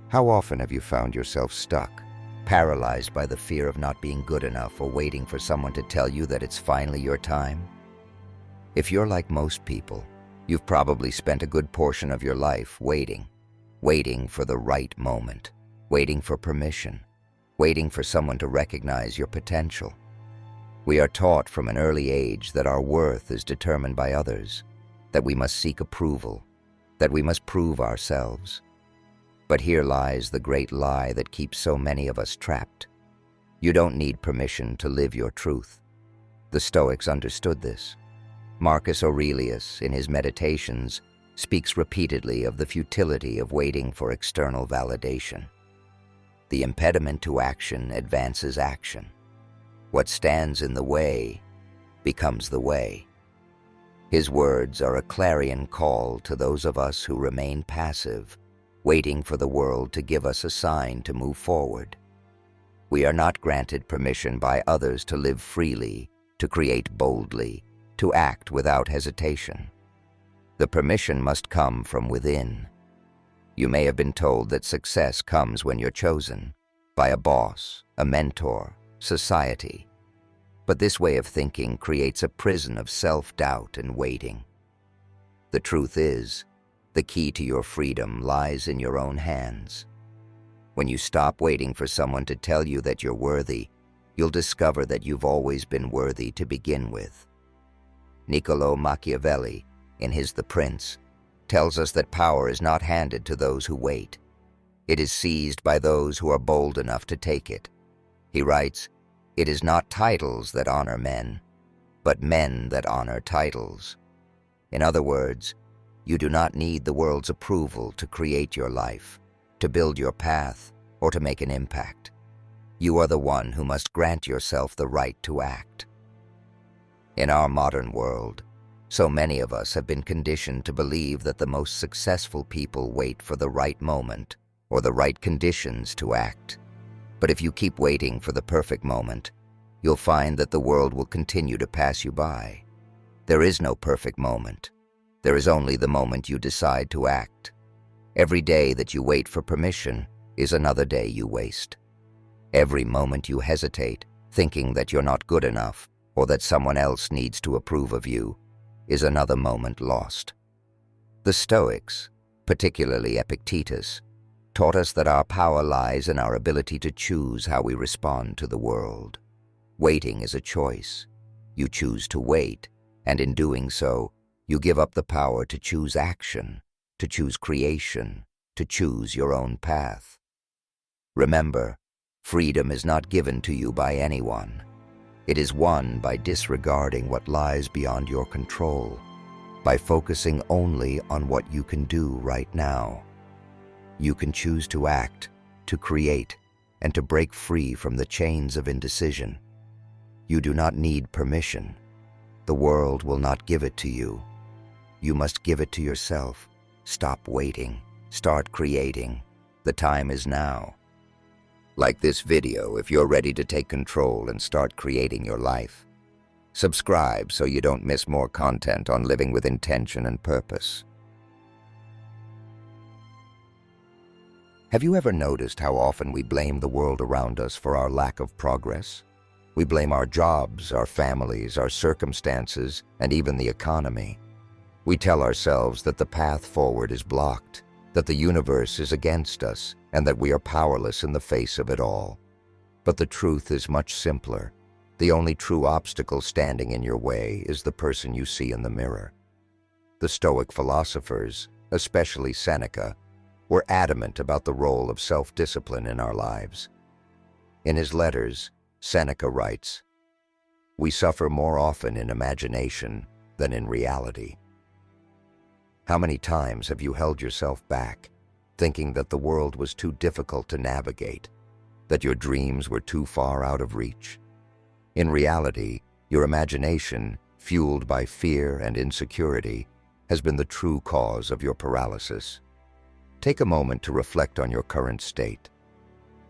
How often have you found yourself stuck, paralyzed by the fear of not being good enough or waiting for someone to tell you that it's finally your time? If you're like most people, you've probably spent a good portion of your life waiting for the right moment, waiting for permission, waiting for someone to recognize your potential. We are taught from an early age that our worth is determined by others, that we must seek approval, that we must prove ourselves. But here lies the great lie that keeps so many of us trapped. You don't need permission to live your truth. The Stoics understood this. Marcus Aurelius, in his Meditations, speaks repeatedly of the futility of waiting for external validation. The impediment to action advances action. What stands in the way becomes the way. His words are a clarion call to those of us who remain passive, waiting for the world to give us a sign to move forward. We are not granted permission by others to live freely, to create boldly, to act without hesitation. The permission must come from within. You may have been told that success comes when you're chosen, by a boss, a mentor, society. But this way of thinking creates a prison of self-doubt and waiting. The truth is, the key to your freedom lies in your own hands. When you stop waiting for someone to tell you that you're worthy, you'll discover that you've always been worthy to begin with. Niccolò Machiavelli, in his The Prince, tells us that power is not handed to those who wait. It is seized by those who are bold enough to take it. He writes, "It is not titles that honor men, but men that honor titles." In other words, you do not need the world's approval to create your life, to build your path, or to make an impact. You are the one who must grant yourself the right to act. In our modern world, so many of us have been conditioned to believe that the most successful people wait for the right moment or the right conditions to act. But if you keep waiting for the perfect moment, you'll find that the world will continue to pass you by. There is no perfect moment. There is only the moment you decide to act. Every day that you wait for permission is another day you waste. Every moment you hesitate, thinking that you're not good enough or that someone else needs to approve of you, is another moment lost. The Stoics, particularly Epictetus, taught us that our power lies in our ability to choose how we respond to the world. Waiting is a choice. You choose to wait, and in doing so, you give up the power to choose action, to choose creation, to choose your own path. Remember, freedom is not given to you by anyone. It is won by disregarding what lies beyond your control, by focusing only on what you can do right now. You can choose to act, to create, and to break free from the chains of indecision. You do not need permission. The world will not give it to you. You must give it to yourself. Stop waiting. Start creating. The time is now. Like this video if you're ready to take control and start creating your life. Subscribe so you don't miss more content on living with intention and purpose. Have you ever noticed how often we blame the world around us for our lack of progress? We blame our jobs, our families, our circumstances, and even the economy. We tell ourselves that the path forward is blocked, that the universe is against us, and that we are powerless in the face of it all. But the truth is much simpler. The only true obstacle standing in your way is the person you see in the mirror. The Stoic philosophers, especially Seneca, were adamant about the role of self-discipline in our lives. In his letters, Seneca writes, "We suffer more often in imagination than in reality." How many times have you held yourself back, thinking that the world was too difficult to navigate, that your dreams were too far out of reach? In reality, your imagination, fueled by fear and insecurity, has been the true cause of your paralysis. Take a moment to reflect on your current state.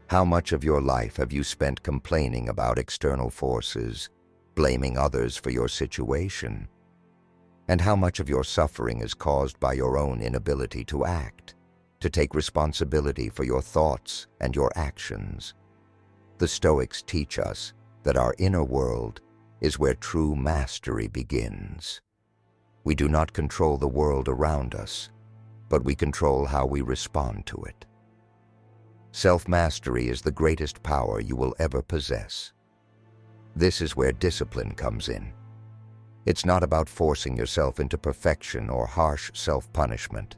How much of your life have you spent complaining about external forces, blaming others for your situation? And how much of your suffering is caused by your own inability to act? to take responsibility for your thoughts and your actions. The Stoics teach us that our inner world is where true mastery begins. We do not control the world around us, but we control how we respond to it. Self-mastery is the greatest power you will ever possess. This is where discipline comes in. It's not about forcing yourself into perfection or harsh self-punishment.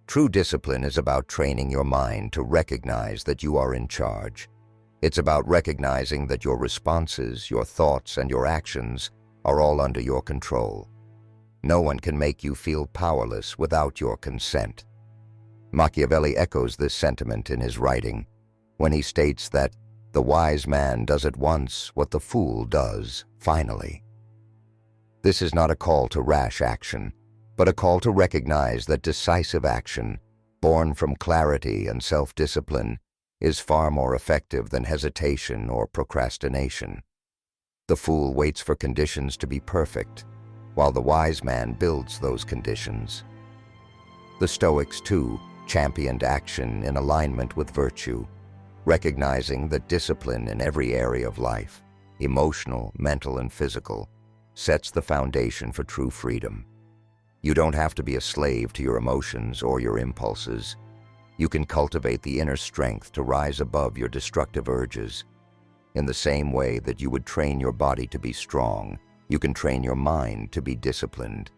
True discipline is about training your mind to recognize that you are in charge. It's about recognizing that your responses, your thoughts, and your actions are all under your control. No one can make you feel powerless without your consent. Machiavelli echoes this sentiment in his writing when he states that the wise man does at once what the fool does finally. This is not a call to rash action, but a call to recognize that decisive action, born from clarity and self-discipline, is far more effective than hesitation or procrastination. The fool waits for conditions to be perfect, while the wise man builds those conditions. The Stoics, too, championed action in alignment with virtue, recognizing that discipline in every area of life, emotional, mental, and physical, sets the foundation for true freedom. You don't have to be a slave to your emotions or your impulses. You can cultivate the inner strength to rise above your destructive urges. In the same way that you would train your body to be strong, you can train your mind to be disciplined.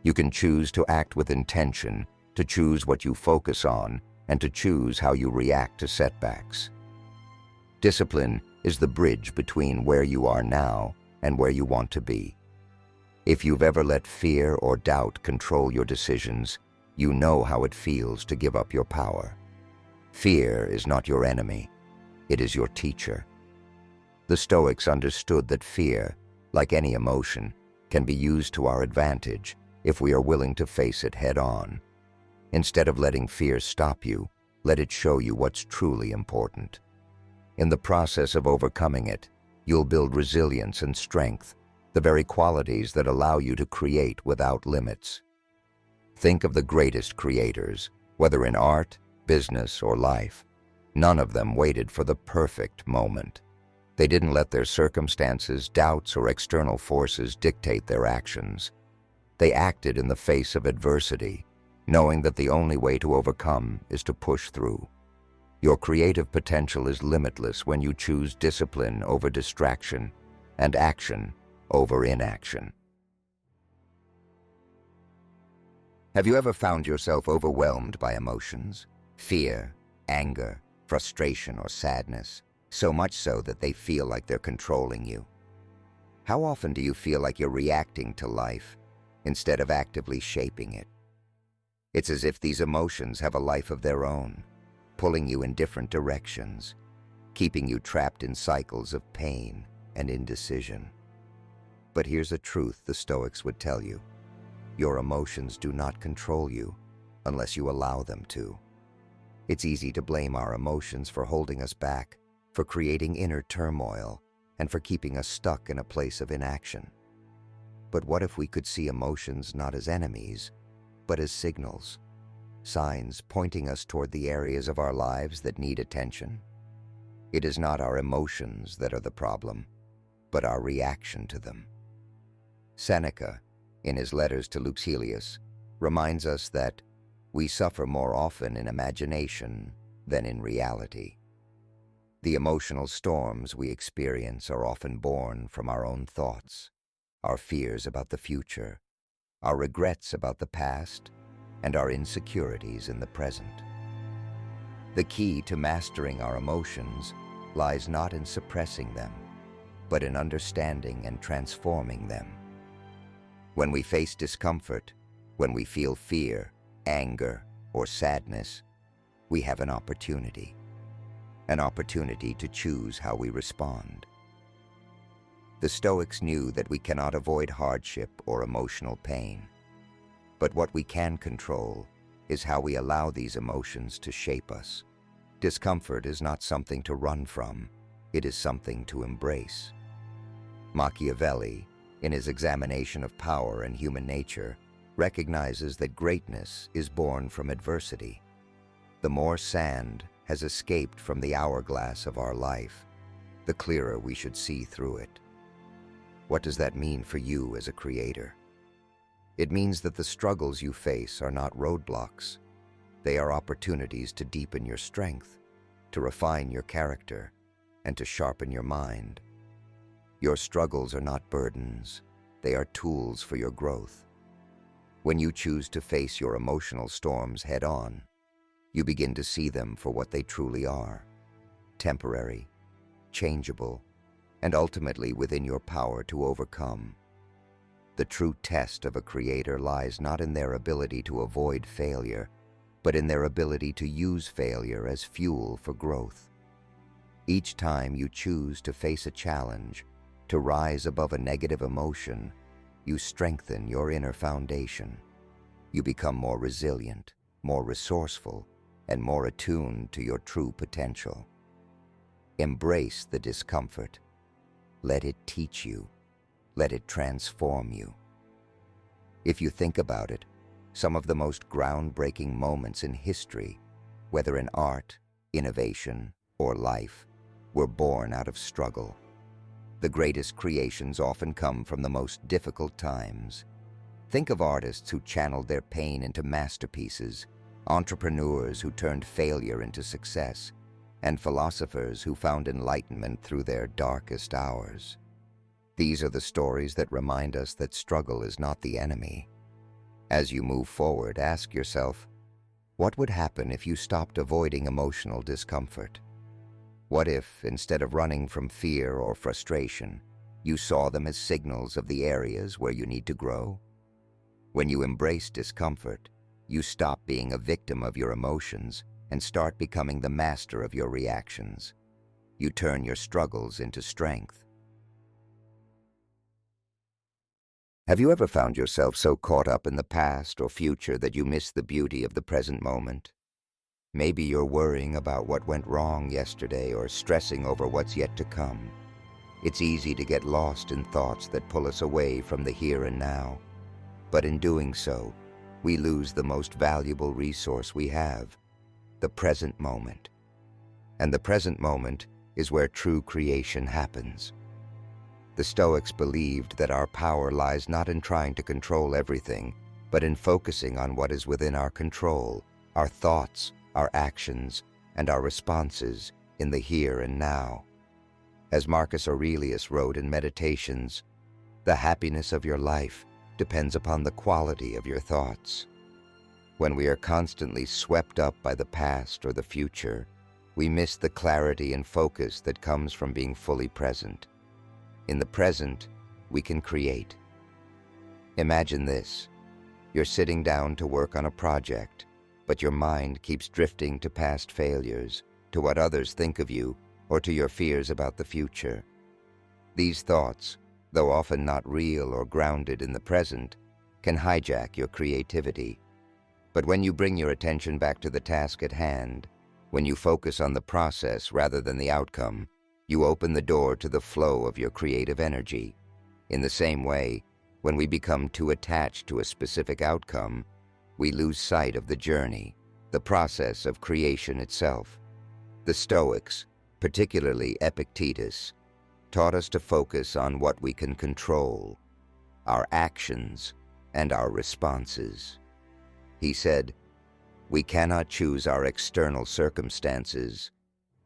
You can choose to act with intention, to choose what you focus on, and to choose how you react to setbacks. Discipline is the bridge between where you are now and where you want to be. If you've ever let fear or doubt control your decisions, you know how it feels to give up your power. Fear is not your enemy. It is your teacher. The Stoics understood that fear, like any emotion, can be used to our advantage if we are willing to face it head-on. Instead of letting fear stop you, let it show you what's truly important. In the process of overcoming it, you'll build resilience and strength, the very qualities that allow you to create without limits. Think of the greatest creators, whether in art, business, or life. None of them waited for the perfect moment. They didn't let their circumstances, doubts, or external forces dictate their actions. They acted in the face of adversity, knowing that the only way to overcome is to push through. Your creative potential is limitless when you choose discipline over distraction and action over inaction. Have you ever found yourself overwhelmed by emotions? Fear, anger, frustration, or sadness, so much so that they feel like they're controlling you? How often do you feel like you're reacting to life instead of actively shaping it? It's as if these emotions have a life of their own, pulling you in different directions, keeping you trapped in cycles of pain and indecision. But here's a truth the Stoics would tell you. Your emotions do not control you unless you allow them to. It's easy to blame our emotions for holding us back, for creating inner turmoil, and for keeping us stuck in a place of inaction. But what if we could see emotions not as enemies, but as signals, signs pointing us toward the areas of our lives that need attention? It is not our emotions that are the problem, but our reaction to them. Seneca, in his letters to Lucilius, reminds us that we suffer more often in imagination than in reality. The emotional storms we experience are often born from our own thoughts, our fears about the future, our regrets about the past, and our insecurities in the present. The key to mastering our emotions lies not in suppressing them, but in understanding and transforming them. When we face discomfort, when we feel fear, anger, or sadness, we have an opportunity to choose how we respond. The Stoics knew that we cannot avoid hardship or emotional pain, but what we can control is how we allow these emotions to shape us. Discomfort is not something to run from, it is something to embrace. Machiavelli, in his examination of power and human nature, recognizes that greatness is born from adversity. The more sand has escaped from the hourglass of our life, the clearer we should see through it. What does that mean for you as a creator? It means that the struggles you face are not roadblocks. They are opportunities to deepen your strength, to refine your character, and to sharpen your mind. Your struggles are not burdens. They are tools for your growth. When you choose to face your emotional storms head-on, you begin to see them for what they truly are: temporary, changeable, and ultimately within your power to overcome. The true test of a creator lies not in their ability to avoid failure, but in their ability to use failure as fuel for growth. Each time you choose to face a challenge, to rise above a negative emotion, you strengthen your inner foundation. You become more resilient, more resourceful, and more attuned to your true potential. Embrace the discomfort. Let it teach you. Let it transform you. If you think about it, some of the most groundbreaking moments in history, whether in art, innovation, or life, were born out of struggle. The greatest creations often come from the most difficult times. Think of artists who channeled their pain into masterpieces, entrepreneurs who turned failure into success, and philosophers who found enlightenment through their darkest hours. These are the stories that remind us that struggle is not the enemy. As you move forward, ask yourself, what would happen if you stopped avoiding emotional discomfort? What if, instead of running from fear or frustration, you saw them as signals of the areas where you need to grow? When you embrace discomfort, you stop being a victim of your emotions and start becoming the master of your reactions. You turn your struggles into strength. Have you ever found yourself so caught up in the past or future that you miss the beauty of the present moment? Maybe you're worrying about what went wrong yesterday or stressing over what's yet to come. It's easy to get lost in thoughts that pull us away from the here and now. But in doing so, we lose the most valuable resource we have, the present moment. And the present moment is where true creation happens. The Stoics believed that our power lies not in trying to control everything, but in focusing on what is within our control, our thoughts, our actions, and our responses in the here and now. As Marcus Aurelius wrote in Meditations, "The happiness of your life depends upon the quality of your thoughts." When we are constantly swept up by the past or the future, we miss the clarity and focus that comes from being fully present. In the present, we can create. Imagine this. You're sitting down to work on a project, but your mind keeps drifting to past failures, to what others think of you, or to your fears about the future. These thoughts, though often not real or grounded in the present, can hijack your creativity. But when you bring your attention back to the task at hand, when you focus on the process rather than the outcome, you open the door to the flow of your creative energy. In the same way, when we become too attached to a specific outcome, we lose sight of the journey, the process of creation itself. The Stoics, particularly Epictetus, taught us to focus on what we can control, our actions and our responses. He said, "We cannot choose our external circumstances,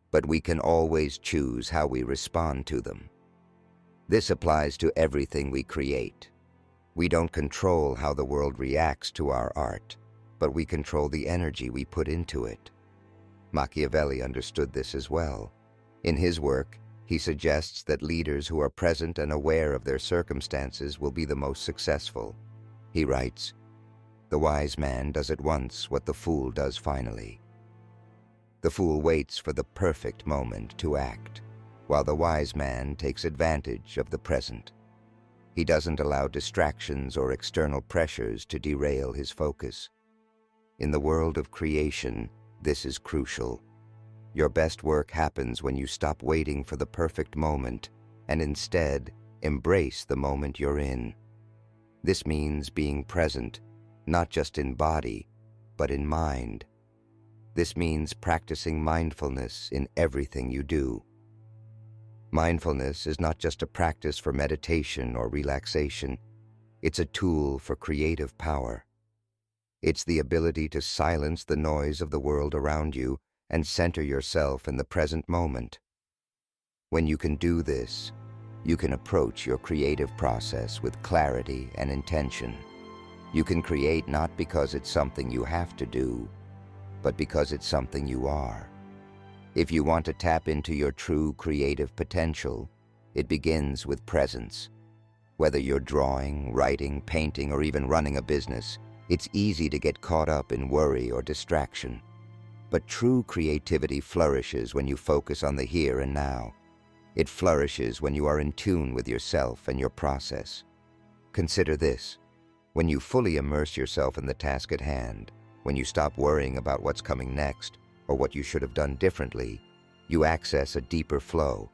but we can always choose how we respond to them." This applies to everything we create. We don't control how the world reacts to our art, but we control the energy we put into it. Machiavelli understood this as well. In his work, he suggests that leaders who are present and aware of their circumstances will be the most successful. He writes, "The wise man does at once what the fool does finally." The fool waits for the perfect moment to act, while the wise man takes advantage of the present. He doesn't allow distractions or external pressures to derail his focus. In the world of creation, this is crucial. Your best work happens when you stop waiting for the perfect moment and instead embrace the moment you're in. This means being present, not just in body, but in mind. This means practicing mindfulness in everything you do. Mindfulness is not just a practice for meditation or relaxation. It's a tool for creative power. It's the ability to silence the noise of the world around you and center yourself in the present moment. When you can do this, you can approach your creative process with clarity and intention. You can create not because it's something you have to do, but because it's something you are. If you want to tap into your true creative potential, it begins with presence. Whether you're drawing, writing, painting, or even running a business, it's easy to get caught up in worry or distraction. But true creativity flourishes when you focus on the here and now. It flourishes when you are in tune with yourself and your process. Consider this. When you fully immerse yourself in the task at hand, when you stop worrying about what's coming next or what you should have done differently, you access a deeper flow.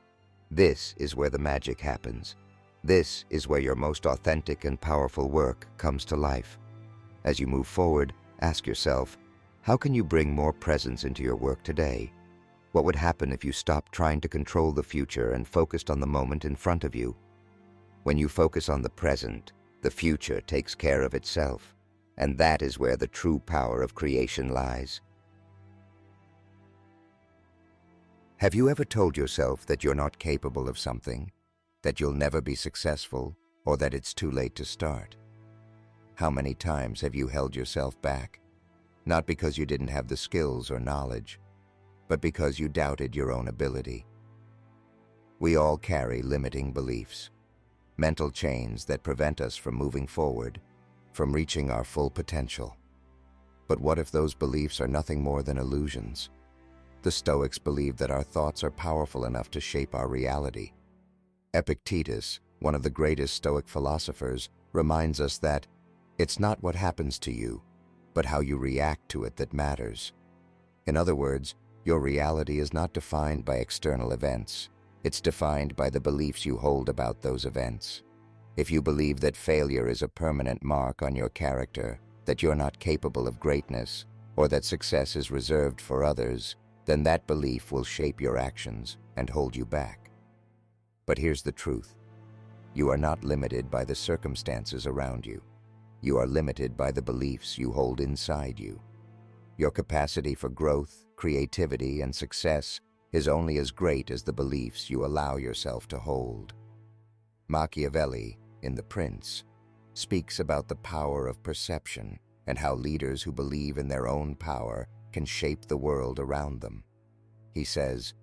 This is where the magic happens. This is where your most authentic and powerful work comes to life. As you move forward, ask yourself, how can you bring more presence into your work today? What would happen if you stopped trying to control the future and focused on the moment in front of you? When you focus on the present, the future takes care of itself, and that is where the true power of creation lies. Have you ever told yourself that you're not capable of something, that you'll never be successful, or that it's too late to start? How many times have you held yourself back, not because you didn't have the skills or knowledge, but because you doubted your own ability? We all carry limiting beliefs, mental chains that prevent us from moving forward, from reaching our full potential. But what if those beliefs are nothing more than illusions? The Stoics believed that our thoughts are powerful enough to shape our reality. Epictetus, one of the greatest Stoic philosophers, reminds us that it's not what happens to you, but how you react to it that matters. In other words, your reality is not defined by external events. It's defined by the beliefs you hold about those events. If you believe that failure is a permanent mark on your character, that you're not capable of greatness, or that success is reserved for others, then that belief will shape your actions and hold you back. But here's the truth. You are not limited by the circumstances around you. You are limited by the beliefs you hold inside you. Your capacity for growth, creativity, and success is only as great as the beliefs you allow yourself to hold. Machiavelli, in The Prince, speaks about the power of perception and how leaders who believe in their own power can shape the world around them. He says,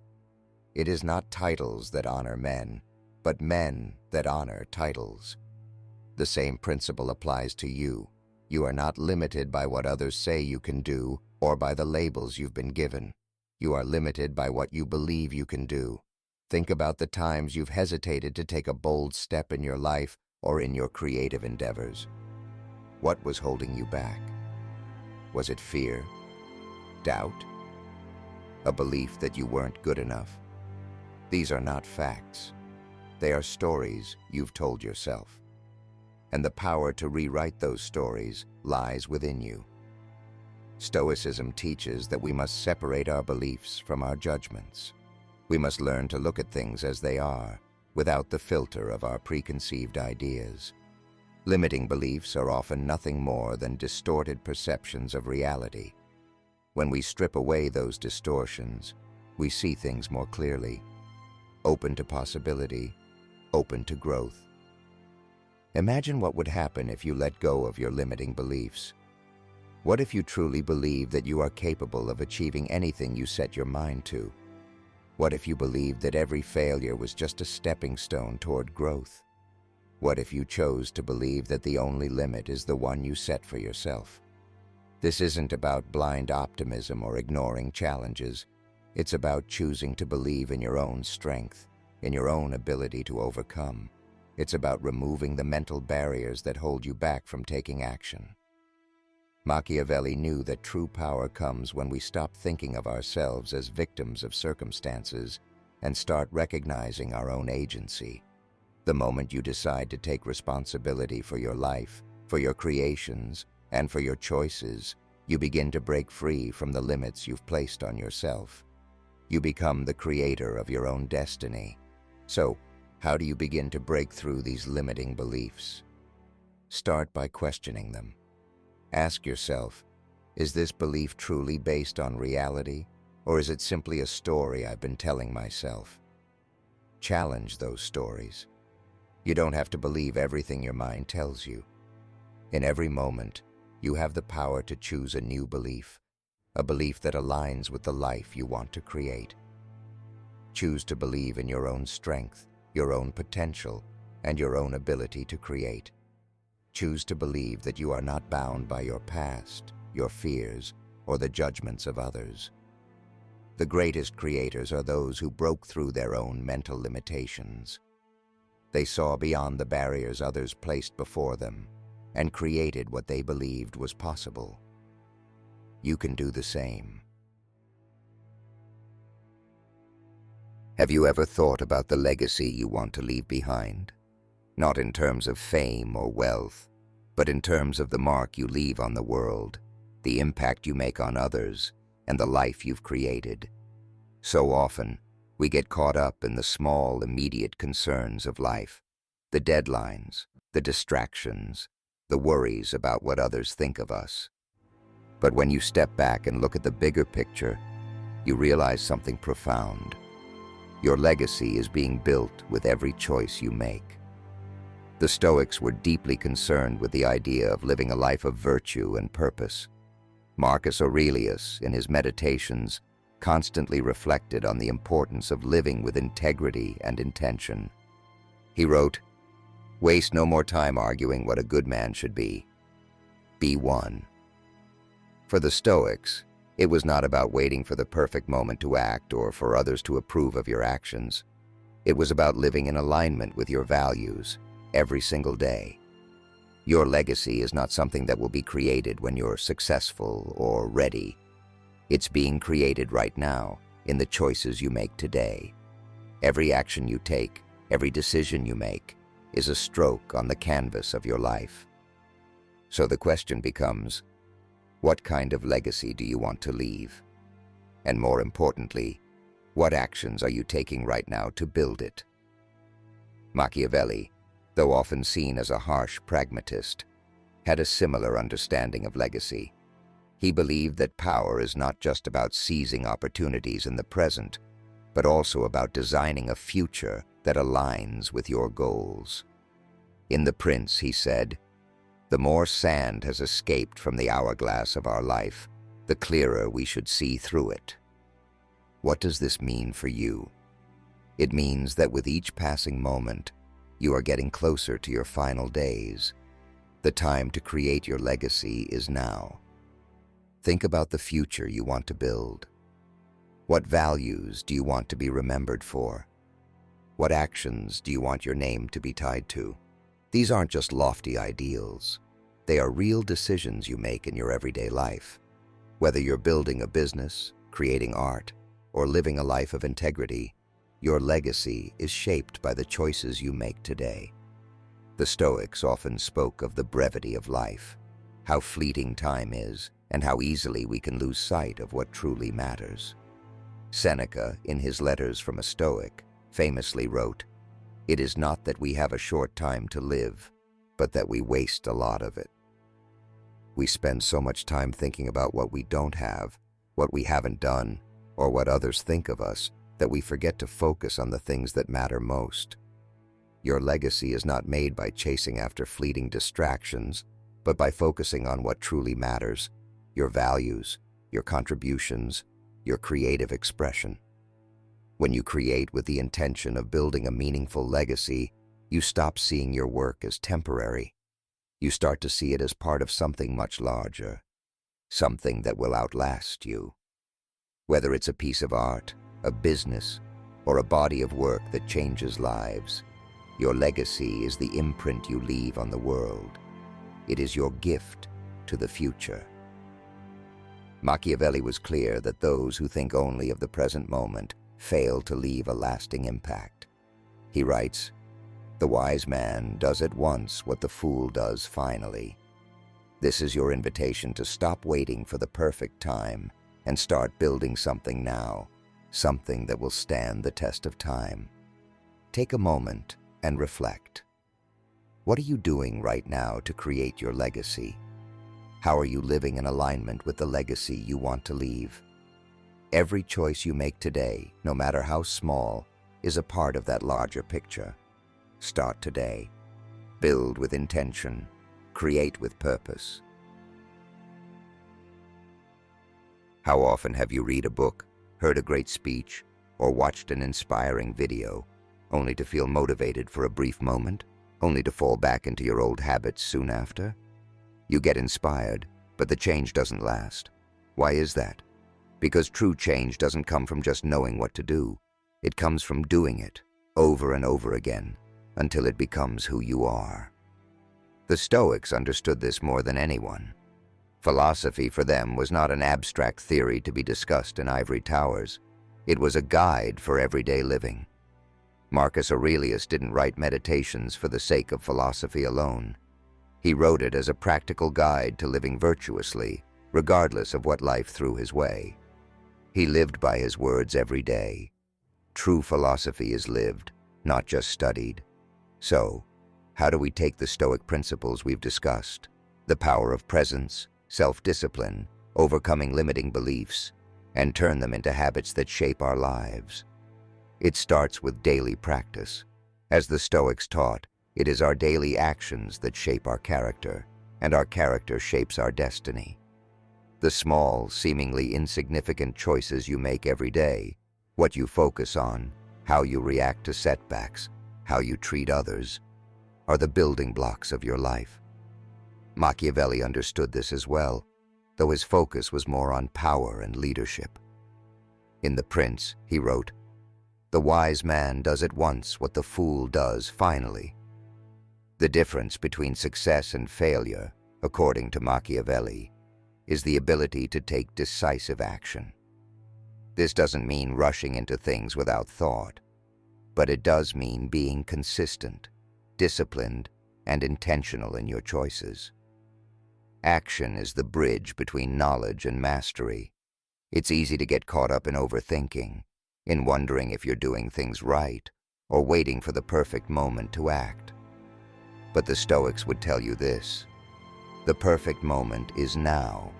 "It is not titles that honor men, but men that honor titles." The same principle applies to you. You are not limited by what others say you can do or by the labels you've been given. You are limited by what you believe you can do. Think about the times you've hesitated to take a bold step in your life or in your creative endeavors. What was holding you back? Was it fear? Doubt? A belief that you weren't good enough? These are not facts. They are stories you've told yourself. And the power to rewrite those stories lies within you. Stoicism teaches that we must separate our beliefs from our judgments. We must learn to look at things as they are, without the filter of our preconceived ideas. Limiting beliefs are often nothing more than distorted perceptions of reality. When we strip away those distortions, we see things more clearly, open to possibility, open to growth. Imagine what would happen if you let go of your limiting beliefs. What if you truly believe that you are capable of achieving anything you set your mind to? What if you believed that every failure was just a stepping stone toward growth? What if you chose to believe that the only limit is the one you set for yourself? This isn't about blind optimism or ignoring challenges. It's about choosing to believe in your own strength, in your own ability to overcome. It's about removing the mental barriers that hold you back from taking action. Machiavelli knew that true power comes when we stop thinking of ourselves as victims of circumstances and start recognizing our own agency. The moment you decide to take responsibility for your life, for your creations, and for your choices, You begin to break free from the limits you've placed on yourself. You become the creator of your own destiny. So, how do you begin to break through these limiting beliefs? Start by questioning them. Ask yourself, is this belief truly based on reality, or is it simply a story I've been telling myself? Challenge those stories. You don't have to believe everything your mind tells you. In every moment, you have the power to choose a new belief, a belief that aligns with the life you want to create. Choose to believe in your own strength, your own potential, and your own ability to create. Choose to believe that you are not bound by your past, your fears, or the judgments of others. The greatest creators are those who broke through their own mental limitations. They saw beyond the barriers others placed before them and created what they believed was possible. You can do the same. Have you ever thought about the legacy you want to leave behind? Not in terms of fame or wealth, but in terms of the mark you leave on the world, the impact you make on others, and the life you've created. So often, we get caught up in the small, immediate concerns of life, the deadlines, the distractions, the worries about what others think of us. But when you step back and look at the bigger picture, you realize something profound. Your legacy is being built with every choice you make. The Stoics were deeply concerned with the idea of living a life of virtue and purpose. Marcus Aurelius, in his Meditations, constantly reflected on the importance of living with integrity and intention. He wrote, "Waste no more time arguing what a good man should be. Be one." For the Stoics, it was not about waiting for the perfect moment to act or for others to approve of your actions. It was about living in alignment with your values every single day. Your legacy is not something that will be created when you're successful or ready. It's being created right now in the choices you make today. Every action you take, every decision you make, is a stroke on the canvas of your life. So the question becomes, what kind of legacy do you want to leave? And more importantly, what actions are you taking right now to build it? Machiavelli, though often seen as a harsh pragmatist, had a similar understanding of legacy. He believed that power is not just about seizing opportunities in the present, but also about designing a future that aligns with your goals. In The Prince, he said, "The more sand has escaped from the hourglass of our life, the clearer we should see through it." What does this mean for you? It means that with each passing moment, you are getting closer to your final days. The time to create your legacy is now. Think about the future you want to build. What values do you want to be remembered for? What actions do you want your name to be tied to? These aren't just lofty ideals. They are real decisions you make in your everyday life. Whether you're building a business, creating art, or living a life of integrity, your legacy is shaped by the choices you make today. The Stoics often spoke of the brevity of life, how fleeting time is, and how easily we can lose sight of what truly matters. Seneca, in his Letters from a Stoic, famously wrote, "It is not that we have a short time to live, but that we waste a lot of it." We spend so much time thinking about what we don't have, what we haven't done, or what others think of us, that we forget to focus on the things that matter most. Your legacy is not made by chasing after fleeting distractions, but by focusing on what truly matters: your values, your contributions, your creative expression. When you create with the intention of building a meaningful legacy, you stop seeing your work as temporary. You start to see it as part of something much larger, something that will outlast you. Whether it's a piece of art, a business, or a body of work that changes lives, your legacy is the imprint you leave on the world. It is your gift to the future. Machiavelli was clear that those who think only of the present moment fail to leave a lasting impact. He writes, "The wise man does at once what the fool does finally." This is your invitation to stop waiting for the perfect time and start building something now, something that will stand the test of time. Take a moment and reflect. What are you doing right now to create your legacy? How are you living in alignment with the legacy you want to leave? Every choice you make today, no matter how small, is a part of that larger picture. Start today. Build with intention. Create with purpose. How often have you read a book, heard a great speech, or watched an inspiring video, only to feel motivated for a brief moment, only to fall back into your old habits soon after? You get inspired, but the change doesn't last. Why is that? Because true change doesn't come from just knowing what to do. It comes from doing it over and over again until it becomes who you are. The Stoics understood this more than anyone. Philosophy for them was not an abstract theory to be discussed in ivory towers. It was a guide for everyday living. Marcus Aurelius didn't write Meditations for the sake of philosophy alone. He wrote it as a practical guide to living virtuously, regardless of what life threw his way. He lived by his words every day. True philosophy is lived, not just studied. So, how do we take the Stoic principles we've discussed, the power of presence, self-discipline, overcoming limiting beliefs, and turn them into habits that shape our lives? It starts with daily practice. As the Stoics taught, it is our daily actions that shape our character, and our character shapes our destiny. The small, seemingly insignificant choices you make every day, what you focus on, how you react to setbacks, how you treat others, are the building blocks of your life. Machiavelli understood this as well, though his focus was more on power and leadership. In The Prince, he wrote, "The wise man does at once what the fool does finally." The difference between success and failure, according to Machiavelli, is the ability to take decisive action. This doesn't mean rushing into things without thought, but it does mean being consistent, disciplined, and intentional in your choices. Action is the bridge between knowledge and mastery. It's easy to get caught up in overthinking, in wondering if you're doing things right, or waiting for the perfect moment to act. But the Stoics would tell you this: the perfect moment is now.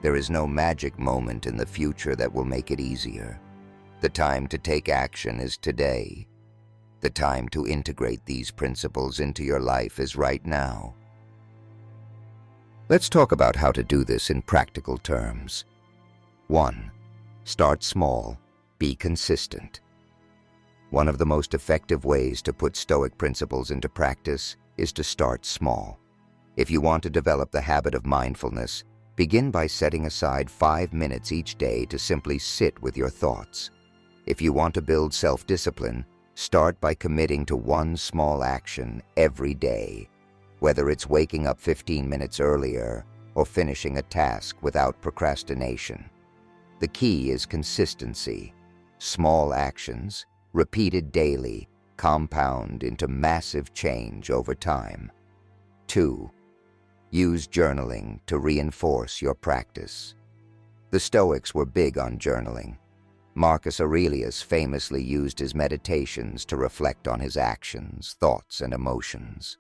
There is no magic moment in the future that will make it easier. The time to take action is today. The time to integrate these principles into your life is right now. Let's talk about how to do this in practical terms. 1. Start small. Be consistent. One of the most effective ways to put Stoic principles into practice is to start small. If you want to develop the habit of mindfulness, begin by setting aside 5 minutes each day to simply sit with your thoughts. If you want to build self-discipline, start by committing to one small action every day, whether it's waking up 15 minutes earlier or finishing a task without procrastination. The key is consistency. Small actions, repeated daily, compound into massive change over time. 2. Use journaling to reinforce your practice. The Stoics were big on journaling. Marcus Aurelius famously used his meditations to reflect on his actions, thoughts, and emotions.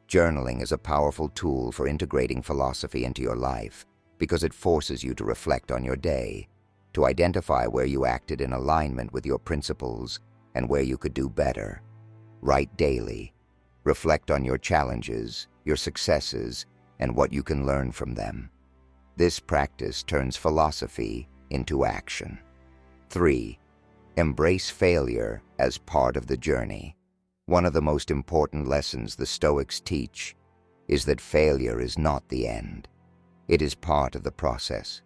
Journaling is a powerful tool for integrating philosophy into your life because it forces you to reflect on your day, to identify where you acted in alignment with your principles and where you could do better. Write daily. Reflect on your challenges, your successes, and what you can learn from them. This practice turns philosophy into action. 3. Embrace failure as part of the journey. One of the most important lessons the Stoics teach is that failure is not the end. It is part of the process.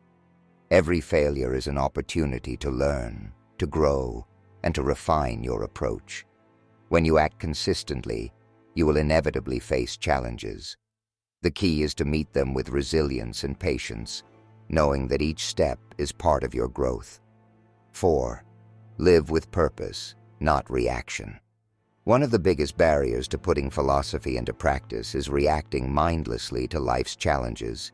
Every failure is an opportunity to learn, to grow, and to refine your approach. When you act consistently, you will inevitably face challenges. The key is to meet them with resilience and patience, knowing that each step is part of your growth. 4. Live with purpose, not reaction. One of the biggest barriers to putting philosophy into practice is reacting mindlessly to life's challenges.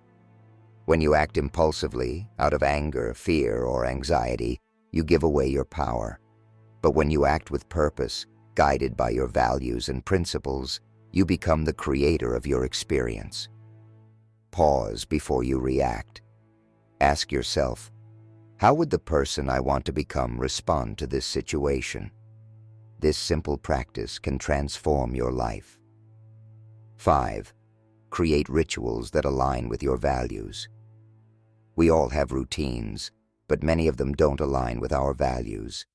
When you act impulsively, out of anger, fear, or anxiety, you give away your power. But when you act with purpose, guided by your values and principles, you become the creator of your experience. Pause before you react. Ask yourself, how would the person I want to become respond to this situation? This simple practice can transform your life. 5. Create rituals that align with your values. We all have routines, but many of them don't align with our values.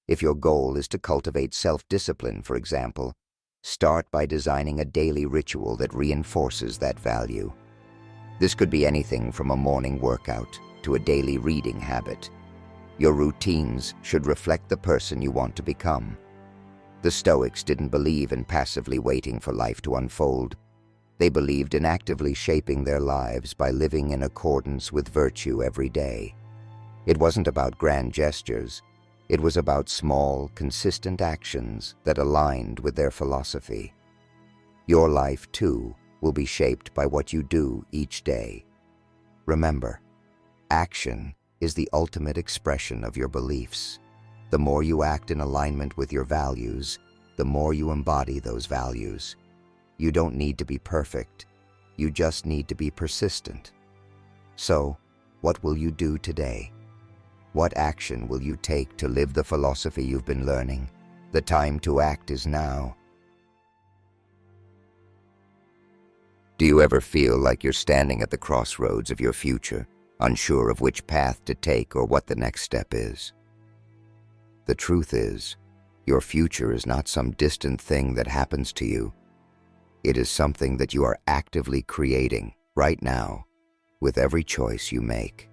If your goal is to cultivate self-discipline, for example, start by designing a daily ritual that reinforces that value. This could be anything from a morning workout to a daily reading habit. Your routines should reflect the person you want to become. The Stoics didn't believe in passively waiting for life to unfold. They believed in actively shaping their lives by living in accordance with virtue every day. It wasn't about grand gestures. It was about small, consistent actions that aligned with their philosophy. Your life, too, will be shaped by what you do each day. Remember, action is the ultimate expression of your beliefs. The more you act in alignment with your values, the more you embody those values. You don't need to be perfect. You just need to be persistent. So, what will you do today? What action will you take to live the philosophy you've been learning? The time to act is now. Do you ever feel like you're standing at the crossroads of your future, unsure of which path to take or what the next step is? The truth is, your future is not some distant thing that happens to you. It is something that you are actively creating right now with every choice you make.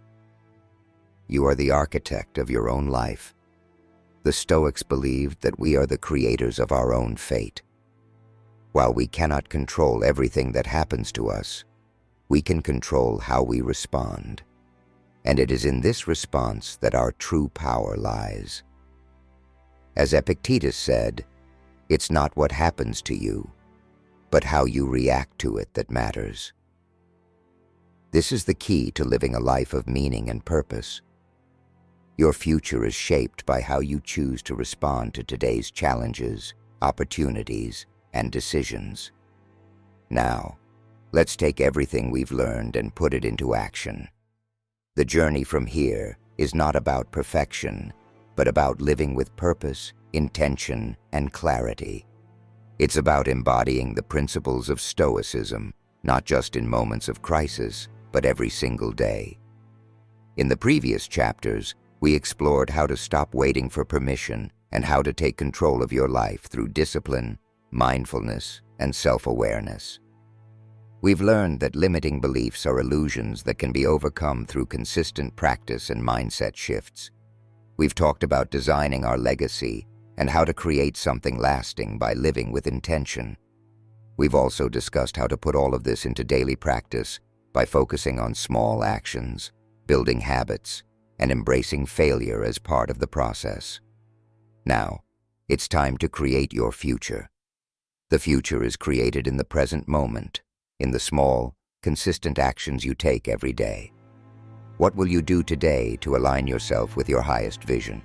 You are the architect of your own life. The Stoics believed that we are the creators of our own fate. While we cannot control everything that happens to us, we can control how we respond. And it is in this response that our true power lies. As Epictetus said, it's not what happens to you, but how you react to it that matters. This is the key to living a life of meaning and purpose. Your future is shaped by how you choose to respond to today's challenges, opportunities, and decisions. Now, let's take everything we've learned and put it into action. The journey from here is not about perfection, but about living with purpose, intention, and clarity. It's about embodying the principles of Stoicism, not just in moments of crisis, but every single day. In the previous chapters, we explored how to stop waiting for permission and how to take control of your life through discipline, mindfulness, and self-awareness. We've learned that limiting beliefs are illusions that can be overcome through consistent practice and mindset shifts. We've talked about designing our legacy and how to create something lasting by living with intention. We've also discussed how to put all of this into daily practice by focusing on small actions, building habits, and embracing failure as part of the process. Now, it's time to create your future. The future is created in the present moment, in the small, consistent actions you take every day. What will you do today to align yourself with your highest vision?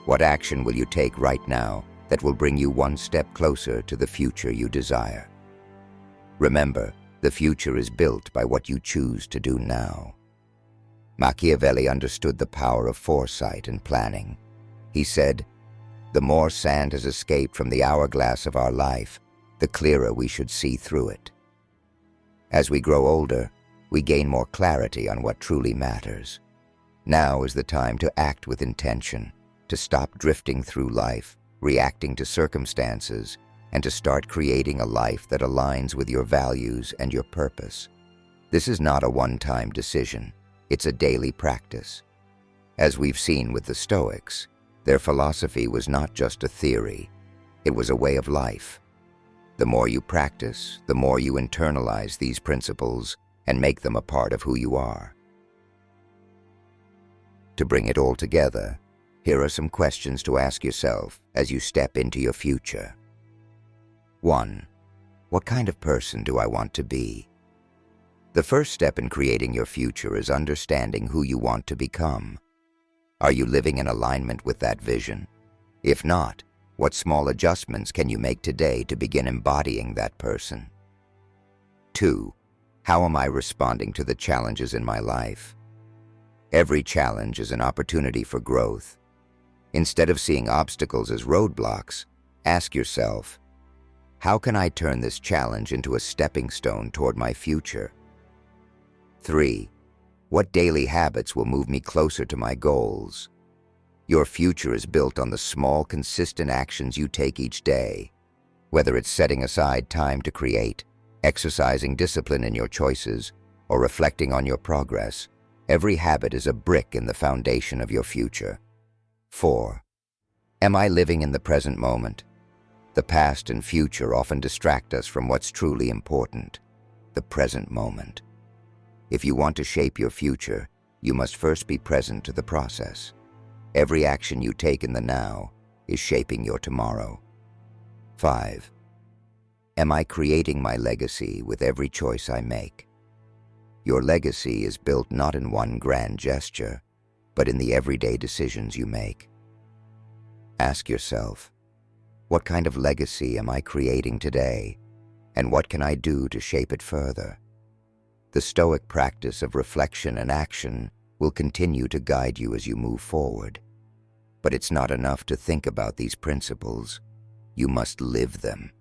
What action will you take right now that will bring you one step closer to the future you desire? Remember, the future is built by what you choose to do now. Machiavelli understood the power of foresight and planning. He said, "The more sand has escaped from the hourglass of our life, the clearer we should see through it." As we grow older, we gain more clarity on what truly matters. Now is the time to act with intention, to stop drifting through life, reacting to circumstances, and to start creating a life that aligns with your values and your purpose. This is not a one-time decision. It's a daily practice. As we've seen with the Stoics, their philosophy was not just a theory, it was a way of life. The more you practice, the more you internalize these principles and make them a part of who you are. To bring it all together, here are some questions to ask yourself as you step into your future. 1. What kind of person do I want to be? The first step in creating your future is understanding who you want to become. Are you living in alignment with that vision? If not, what small adjustments can you make today to begin embodying that person? 2. How am I responding to the challenges in my life? Every challenge is an opportunity for growth. Instead of seeing obstacles as roadblocks, ask yourself, how can I turn this challenge into a stepping stone toward my future? 3. What daily habits will move me closer to my goals? Your future is built on the small, consistent actions you take each day. Whether it's setting aside time to create, exercising discipline in your choices, or reflecting on your progress, every habit is a brick in the foundation of your future. 4. Am I living in the present moment? The past and future often distract us from what's truly important, the present moment. If you want to shape your future, you must first be present to the process. Every action you take in the now is shaping your tomorrow. 5. Am I creating my legacy with every choice I make? Your legacy is built not in one grand gesture, but in the everyday decisions you make. Ask yourself, what kind of legacy am I creating today, and what can I do to shape it further? The Stoic practice of reflection and action will continue to guide you as you move forward. But it's not enough to think about these principles. You must live them.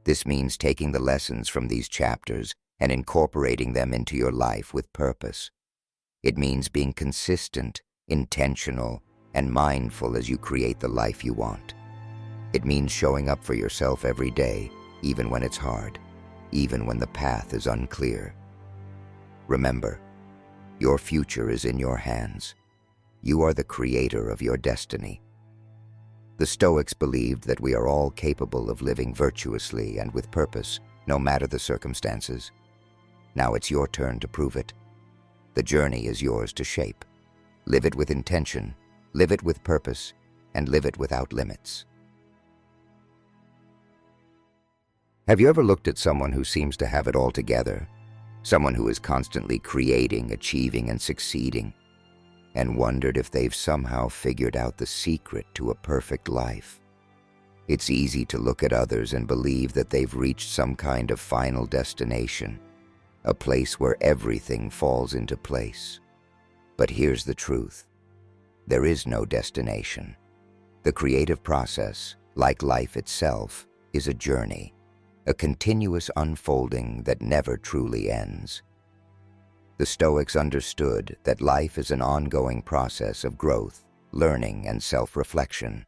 This means taking the lessons from these chapters and incorporating them into your life with purpose. It means being consistent, intentional, and mindful as you create the life you want. It means showing up for yourself every day, even when it's hard, even when the path is unclear. Remember, your future is in your hands. You are the creator of your destiny. The Stoics believed that we are all capable of living virtuously and with purpose, no matter the circumstances. Now it's your turn to prove it. The journey is yours to shape. Live it with intention, live it with purpose, and live it without limits. Have you ever looked at someone who seems to have it all together? Someone who is constantly creating, achieving, and succeeding, and wondered if they've somehow figured out the secret to a perfect life? It's easy to look at others and believe that they've reached some kind of final destination, a place where everything falls into place. But here's the truth. There is no destination. The creative process, like life itself, is a journey, a continuous unfolding that never truly ends. The Stoics understood that life is an ongoing process of growth, learning, and self-reflection.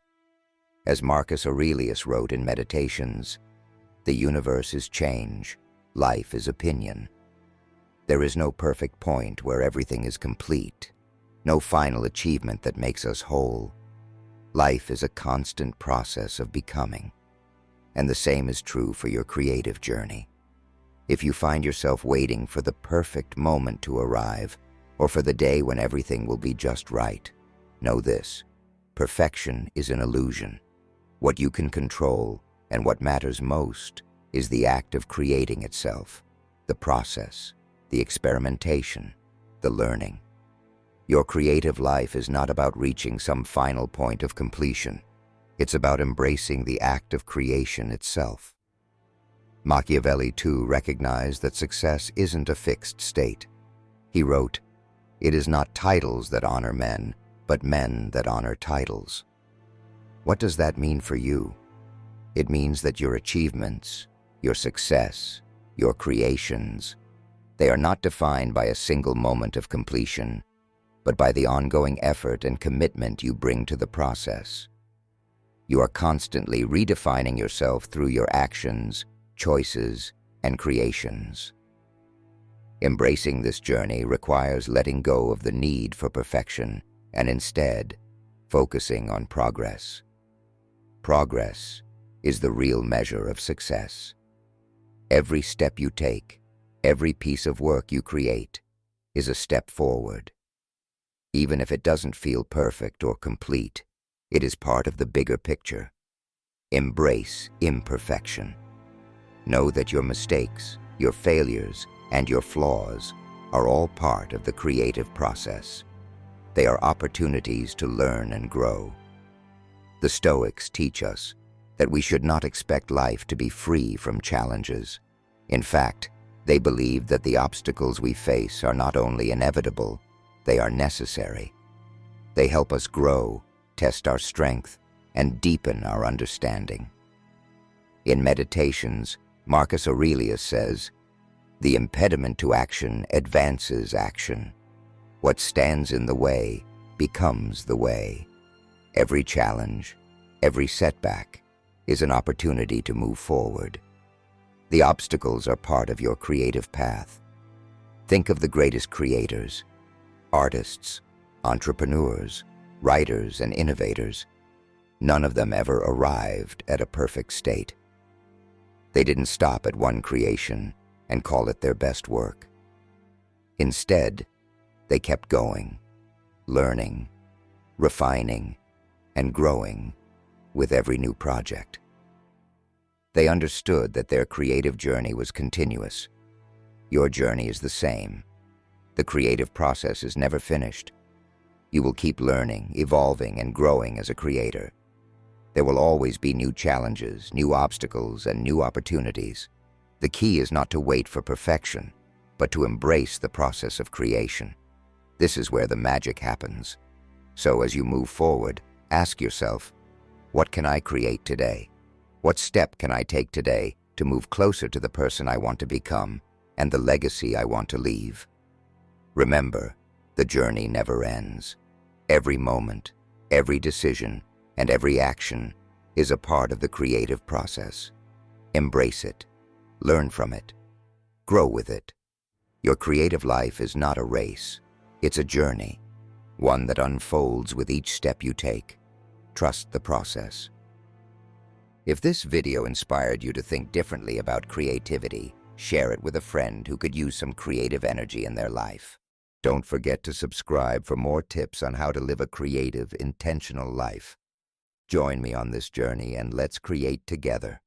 As Marcus Aurelius wrote in Meditations, "The universe is change, life is opinion." There is no perfect point where everything is complete, no final achievement that makes us whole. Life is a constant process of becoming, and the same is true for your creative journey. If you find yourself waiting for the perfect moment to arrive, or for the day when everything will be just right, know this: perfection is an illusion. What you can control, and what matters most, is the act of creating itself, the process, the experimentation, the learning. Your creative life is not about reaching some final point of completion. It's about embracing the act of creation itself. Machiavelli, too, recognized that success isn't a fixed state. He wrote, "It is not titles that honor men, but men that honor titles." What does that mean for you? It means that your achievements, your success, your creations, they are not defined by a single moment of completion, but by the ongoing effort and commitment you bring to the process. You are constantly redefining yourself through your actions, choices, and creations. Embracing this journey requires letting go of the need for perfection and instead focusing on progress. Progress is the real measure of success. Every step you take, every piece of work you create, is a step forward. Even if it doesn't feel perfect or complete, it is part of the bigger picture. Embrace imperfection. Know that your mistakes, your failures, and your flaws are all part of the creative process. They are opportunities to learn and grow. The Stoics teach us that we should not expect life to be free from challenges. In fact, they believe that the obstacles we face are not only inevitable, they are necessary. They help us grow, test our strength, and deepen our understanding. In Meditations, Marcus Aurelius says, "The impediment to action advances action. What stands in the way becomes the way." Every challenge, every setback, is an opportunity to move forward. The obstacles are part of your creative path. Think of the greatest creators, artists, entrepreneurs, writers, and innovators. None of them ever arrived at a perfect state. They didn't stop at one creation and call it their best work. Instead, they kept going, learning, refining, and growing with every new project. They understood that their creative journey was continuous. Your journey is the same. The creative process is never finished. You will keep learning, evolving, and growing as a creator. There will always be new challenges, new obstacles, and new opportunities. The key is not to wait for perfection, but to embrace the process of creation. This is where the magic happens. So as you move forward, ask yourself, what can I create today? What step can I take today to move closer to the person I want to become and the legacy I want to leave? Remember, the journey never ends. Every moment, every decision, and every action is a part of the creative process. Embrace it, learn from it, grow with it. Your creative life is not a race, it's a journey, one that unfolds with each step you take. Trust the process. If this video inspired you to think differently about creativity, share it with a friend who could use some creative energy in their life. Don't forget to subscribe for more tips on how to live a creative, intentional life. Join me on this journey and let's create together.